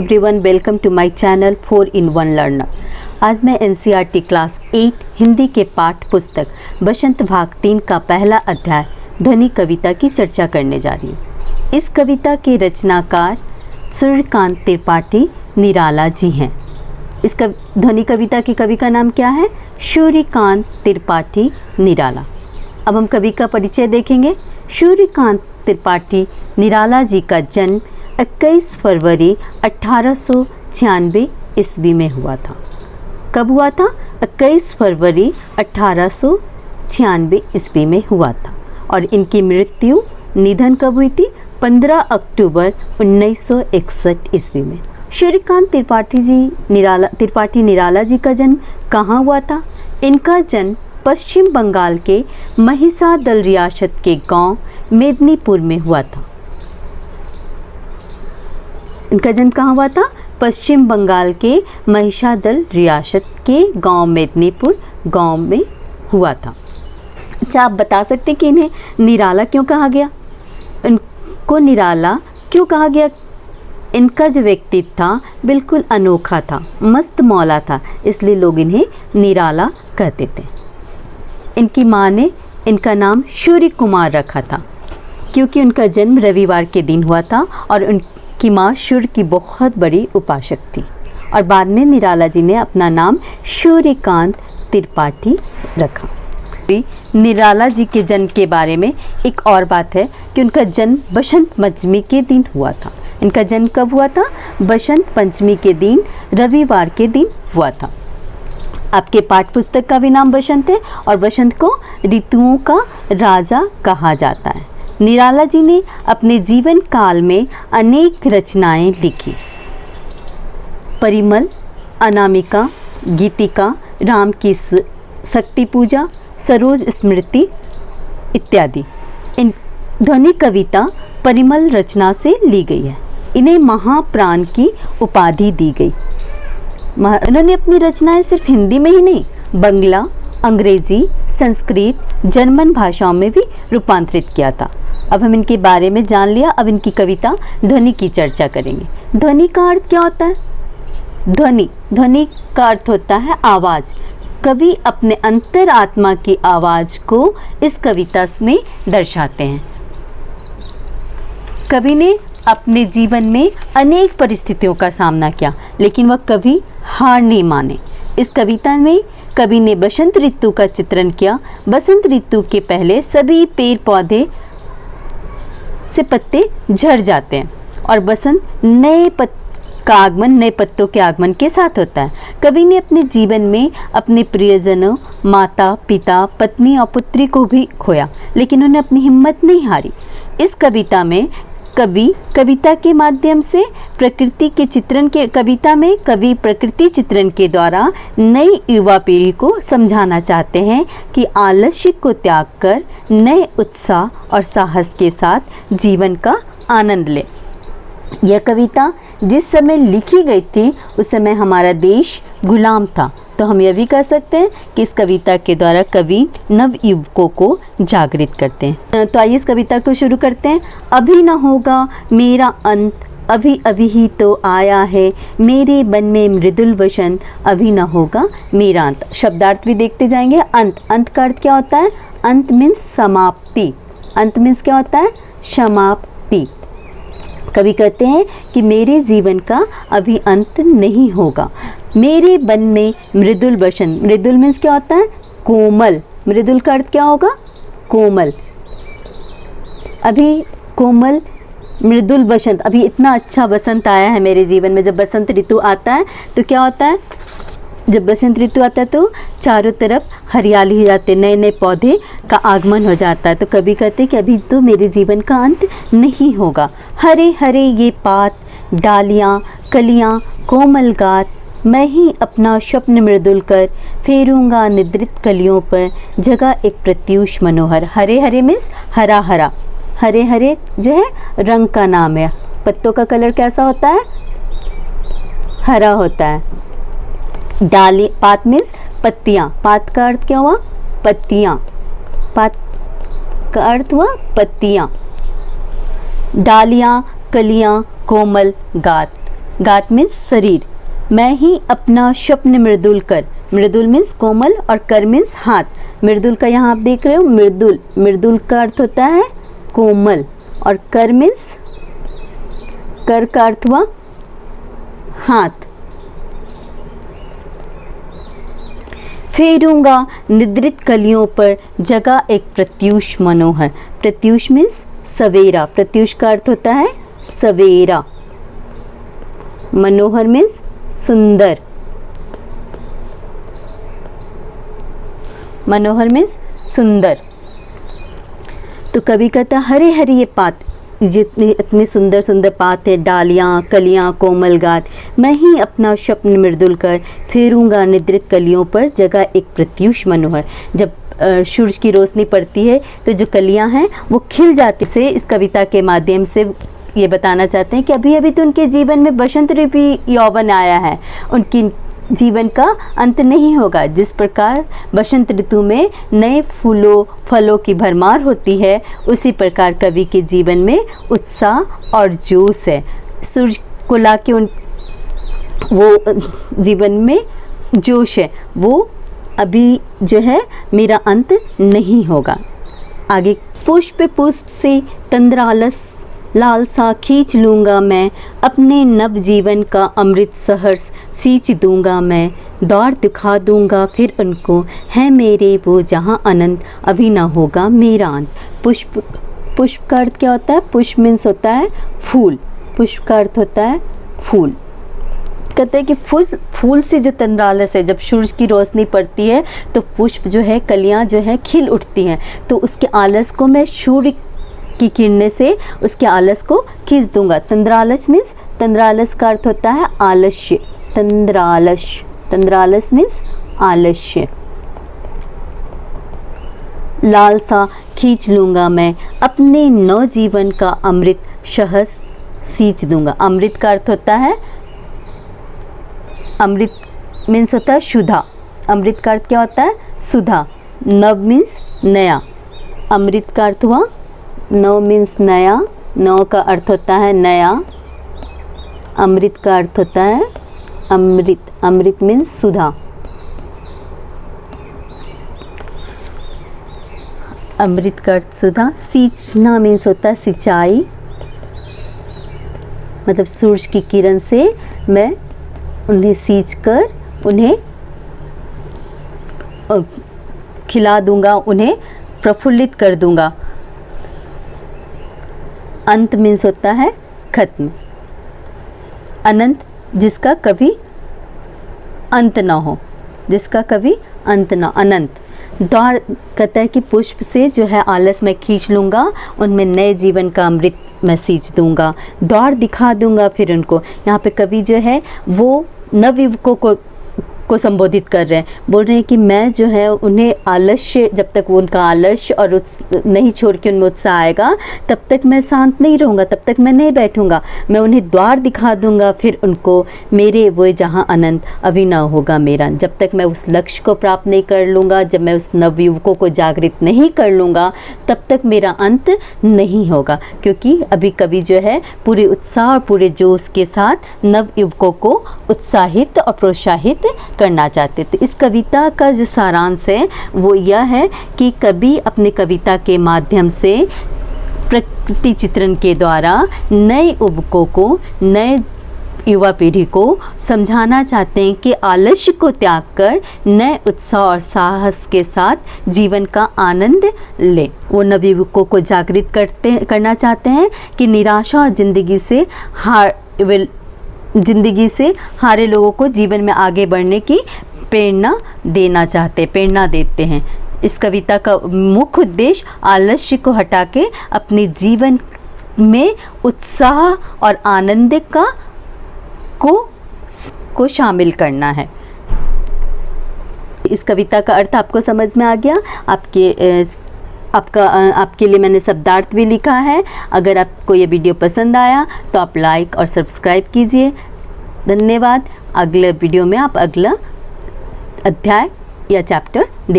Everyone, welcome to my channel 4 in 1 learner. आज मैं NCERT class 8 Hindi के पाठ पुस्तक बसंत भाग 3 का पहला अध्याय ध्वनि कविता की चर्चा करने जा रही हूँ। इस कविता के रचनाकार सूर्यकांत त्रिपाठी निराला जी हैं। इस ध्वनि कविता के कवि का नाम क्या है? सूर्यकांत त्रिपाठी निराला। अब हम कवि का परिचय देखेंगे। सूर्यकांत त्रिपाठी निराला जी का जन्म 21 फरवरी 1896 ईस्वी में हुआ था। कब हुआ था? 21 फरवरी 1896 ईस्वी में हुआ था। और इनकी मृत्यु निधन कब हुई थी? 15 अक्टूबर 1961 ईस्वी में। सूर्यकांत त्रिपाठी निराला जी का जन्म कहाँ हुआ था? इनका जन्म पश्चिम बंगाल के महिसादल रियासत के गांव मेदिनीपुर में हुआ था। इनका जन्म कहाँ हुआ था? पश्चिम बंगाल के महिसादल रियासत के गांव मेदिनीपुर गांव में हुआ था। अच्छा, आप बता सकते हैं कि इन्हें निराला क्यों कहा गया? इनको निराला क्यों कहा गया? इनका जो व्यक्तित्व था बिल्कुल अनोखा था, मस्त मौला था, इसलिए लोग इन्हें निराला कहते थे। इनकी माँ ने इनका नाम सूर्य कुमार रखा था क्योंकि उनका जन्म रविवार के दिन हुआ था और उनकी माँ सूर्य की बहुत बड़ी उपासक थी। और बाद में निराला जी ने अपना नाम सूर्यकांत त्रिपाठी रखा। निराला जी के जन्म के बारे में एक और बात है कि उनका जन्म बसंत पंचमी के दिन हुआ था। इनका जन्म कब हुआ था? बसंत पंचमी के दिन, रविवार के दिन हुआ था। आपके पाठ पुस्तक का भी नाम बसंत है और बसंत को ऋतुओं का राजा कहा जाता है। निराला जी ने अपने जीवन काल में अनेक रचनाएं लिखी। परिमल, अनामिका, गीतिका, राम की शक्ति पूजा, सरोज स्मृति इत्यादि। इन ध्वनि कविता परिमल रचना से ली गई है। इन्हें महाप्राण की उपाधि दी गई। इन्होंने अपनी रचनाएं सिर्फ हिंदी में ही नहीं, बंगला, अंग्रेजी, संस्कृत, जर्मन भाषाओं में भी रूपांतरित किया था। अब हम इनके बारे में जान लिया। अब इनकी कविता ध्वनि की चर्चा करेंगे। ध्वनि का अर्थ क्या होता है? ध्वनि का अर्थ होता है आवाज़। कवि अपने अंतर आत्मा की आवाज़ को इस कविता में दर्शाते हैं। कवि ने अपने जीवन में अनेक परिस्थितियों का सामना किया, लेकिन वह कभी हार नहीं माने। इस कविता में कवि ने बसंत ऋतु का चित्रण किया। बसंत ऋतु के पहले सभी पेड़ पौधे से पत्ते झड़ जाते हैं और बसंत नए पत्तों के आगमन के साथ होता है। कवि ने अपने जीवन में अपने प्रियजनों, माता, पिता, पत्नी और पुत्री को भी खोया, लेकिन उन्होंने अपनी हिम्मत नहीं हारी। इस कविता में कवि कविता के माध्यम से प्रकृति चित्रण के द्वारा नई युवा पीढ़ी को समझाना चाहते हैं कि आलस्य को त्याग कर नए उत्साह और साहस के साथ जीवन का आनंद ले। यह कविता जिस समय लिखी गई थी उस समय हमारा देश गुलाम था, तो हम यह भी कह सकते हैं कि इस कविता के द्वारा कवि नवयुवकों को जागृत करते हैं। तो आइए इस कविता को शुरू करते हैं। अभी न होगा मेरा अंत, अभी अभी ही तो आया है, मेरे मन में मृदुल वसंत, अभी न होगा मेरा अंत। शब्दार्थ भी देखते जाएंगे। अंत का अर्थ क्या होता है? अंत मीन्स समाप्ति। अंत मीन्स क्या होता है? समाप्ति। कवि कहते हैं कि मेरे जीवन का अभी अंत नहीं होगा। मेरे मन में मृदुल वसंत। मृदुल मीन्स क्या होता है? कोमल। मृदुल का अर्थ क्या होगा? कोमल। अभी कोमल मृदुल वसंत, अभी इतना अच्छा वसंत आया है मेरे जीवन में। जब बसंत ऋतु आता है तो क्या होता है? जब बसंत ऋतु आता है तो चारों तरफ हरियाली हो जाती है, नए नए पौधे का आगमन हो जाता है। तो कवि कहते हैं कि अभी तो मेरे जीवन का अंत नहीं होगा। हरे हरे ये पात, डालियाँ, कलियाँ, कोमल गात, मैं ही अपना स्वप्न मृदुल कर फेरूंगा निद्रित कलियों पर, जगह एक प्रत्यूष मनोहर। हरे हरे मीन्स हरा हरा। हरे हरे जो है रंग का नाम है। पत्तों का कलर कैसा होता है? हरा होता है। डाली, पात मीन्स पत्तियाँ। पात का अर्थ क्या हुआ? पत्तियाँ। पात का अर्थ हुआ पत्तियाँ। डालियाँ, कलियाँ, कोमल गात। गात मीन्स शरीर। मैं ही अपना स्वप्न मृदुल कर, मृदुल मीन्स कोमल और कर मीन्स हाथ। मृदुल का यहाँ आप देख रहे हो, मृदुल, मृदुल का अर्थ होता है कोमल और कर मीन्स, कर का अर्थ हुआ हाथ। फेरूंगा निद्रित कलियों पर जगा एक प्रत्यूष मनोहर। प्रत्यूष मीन्स सवेरा, प्रत्यूष का अर्थ होता है सवेरा। मनोहर मीन्स सुंदर, मनोहर मीन्स सुंदर। तो कवि कहता हरे हरे ये पात, जितनी इतनी सुंदर सुंदर पात है, डालियाँ कलियाँ कोमल गात, मैं ही अपना स्वप्न मृदुल कर फेरूंगा निद्रित कलियों पर जगह एक प्रत्यूष मनोहर। जब सूरज की रोशनी पड़ती है तो जो कलियाँ हैं वो खिल जाती से इस कविता के माध्यम से ये बताना चाहते हैं कि अभी अभी तो उनके जीवन में बसंत रूपी यौवन आया है, उनकी जीवन का अंत नहीं होगा। जिस प्रकार बसंत ऋतु में नए फूलों फलों की भरमार होती है, उसी प्रकार कवि के जीवन में उत्साह और जोश है। सूरज को लाके उन वो जीवन में जोश है, वो अभी जो है मेरा अंत नहीं होगा। आगे पुष्प पुष्प से तंद्रालस लालसा खींच लूँगा मैं, अपने नव जीवन का अमृत सहर्ष सींच दूँगा मैं, दौड़ दिखा दूँगा फिर उनको, है मेरे वो जहाँ अनंत अभी ना होगा मेरा अंत। पुष्प, पुष्प का अर्थ क्या होता है? पुष्प मीन्स होता है फूल, पुष्प का अर्थ होता है फूल। कहते हैं कि फूल से जो तंद्रालस है, जब सूरज की रोशनी पड़ती है तो पुष्प जो है, कलियाँ जो है खिल उठती हैं, तो उसके आलस को मैं सूर्य की किरणें से उसके आलस को खींच दूंगा। तंद्रालस मीन्स, तंद्रालस का अर्थ होता है आलस्य, तंद्रालस, तंद्रालस मीन्स आलस्य। लालसा खींच लूंगा मैं, अपने नव जीवन का अमृत सहस सींच दूंगा। अमृत का अर्थ होता है, अमृत मीन्स होता है सुधा, अमृत का अर्थ क्या होता है? सुधा। नव मीन्स नया, अमृत का अर्थ हुआ नव मीन्स नया, नव का अर्थ होता है नया, अमृत का अर्थ होता है अमृत, अमृत मीन्स सुधा। अमृत का अर्थ सुधा। सींचना मीन्स होता है सिंचाई, मतलब सूरज की किरण से मैं उन्हें सींच कर उन्हें खिला दूंगा, उन्हें प्रफुल्लित कर दूंगा। अंत मीन्स होता है खत्म, अनंत जिसका कभी अंत ना हो, जिसका कभी अंत ना, अनंत। दौड़ कहता है कि पुष्प से जो है आलस मैं खींच लूँगा, उनमें नए जीवन का अमृत मैं सींच दूँगा, दौड़ दिखा दूँगा फिर उनको। यहाँ पे कवि जो है वो नवयुवकों को संबोधित कर रहे हैं, बोल रहे हैं कि मैं जो है उन्हें आलस्य, जब तक वो उनका आलस्य और नहीं छोड़ के उनमें उत्साह आएगा तब तक मैं शांत नहीं रहूँगा, तब तक मैं नहीं बैठूँगा, मैं उन्हें द्वार दिखा दूँगा फिर उनको, मेरे वो जहाँ अनंत अभी ना होगा मेरा। जब तक मैं उस लक्ष्य को प्राप्त नहीं कर लूँगा, जब मैं उस नवयुवकों को जागृत नहीं कर लूँगा, तब तक मेरा अंत नहीं होगा। क्योंकि अभी कवि जो है पूरे उत्साह और पूरे जोश के साथ नवयुवकों को उत्साहित और प्रोत्साहित करना चाहते। तो इस कविता का जो सारांश है वो यह है कि कवि अपने कविता के माध्यम से प्रकृति चित्रण के द्वारा नए युवकों को, नए युवा पीढ़ी को समझाना चाहते हैं कि आलस्य को त्याग कर नए उत्साह और साहस के साथ जीवन का आनंद ले। वो नवयुवकों को जागृत करना चाहते हैं कि निराशा और ज़िंदगी से हारे लोगों को जीवन में आगे बढ़ने की प्रेरणा देते हैं। इस कविता का मुख्य उद्देश्य आलस्य को हटा के अपने जीवन में उत्साह और आनंद को शामिल करना है। इस कविता का अर्थ आपको समझ में आ गया? आपके लिए मैंने शब्दार्थ भी लिखा है। अगर आपको ये वीडियो पसंद आया तो आप लाइक और सब्सक्राइब कीजिए। धन्यवाद। अगले वीडियो में आप अगला अध्याय या चैप्टर देखें।